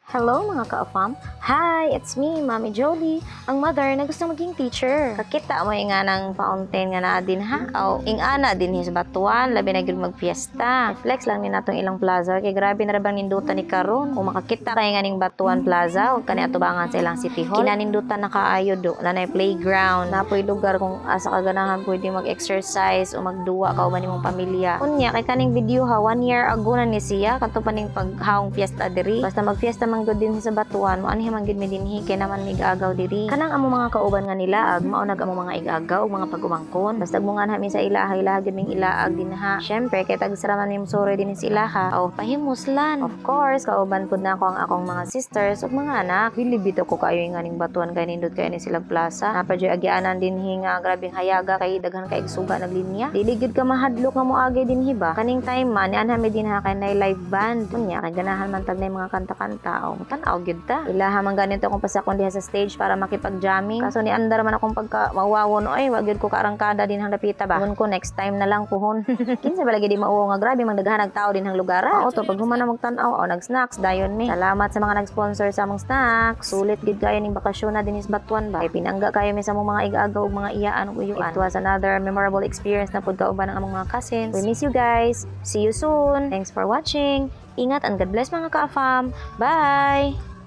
Hello mga ka-afam! Hi! It's me, Mami Jolie, ang mother na gusto maging teacher. Kakita mo nga ng fountain nga na din ha? O, ingana din sa batuan, labi na gil magpiesta. Flex lang ni natong ilang plaza, kay grabe na rabang nindutan ni karon. Kung makakita kay nga ning batuan plaza, huwag ka ni atubangan sa ilang city hall. Kinanindutan na kaayo do, na playground, na po'y lugar kung asa kaganahan pwede mag-exercise o magduwa ka o man imong pamilya. Kunya, kay kaning video ha, 1 year ago na ni siya, kanto pa ning paghaong fiesta diri. Basta magfiesta good din sa batuan mo anhi man gid mi dinhi kay naman mig agaw diri kanang amo mga kauban nga nila ag mao nag amo mga igagaw ug mga pagumangkon basta mo nga mi sa ilaha ilaha gid ming ilaag din ha syempre kay tagsaraman nim sore din sa ilaha o pahimuslan of course kauban pud na ako ang akong mga sisters ug mga anak bilibito ko kayo nga ning batuan kay nindot kay ni silang plaza napadyo agianan dinhi nga grabing hayaga kay daghan kay igsuga naglinya dili gid ka mahadlok nga moagi dinhi ba kaning time man anha mi din ha kay nay live band unya kay ganahan man tag nay mga kanta-kanta tanaw gyud ta ilaha man ganito akong pasakon diha sa stage para makipag-jamming kaso ni andar man akong pagka mawawon ay wag gyud ko kaarangkada din hang dapita ba ngon ko next time na lang pohon kinsa balagi di mauwo nga grabe mang daghan tao din hang lugar o to pag human na magtan-aw o nag-snacks dayon mi salamat sa mga nag-sponsor sa among snacks sulit gid kayo ning bakasyon na dinis batuan ba ay pinangga kayo mi sa among mga igagaw ug mga iyaan ug uyuan it was another memorable experience na pud kauban ang among mga cousins we miss you guys see you soon thanks for watching. Ingat and God bless mga ka-afam. Bye!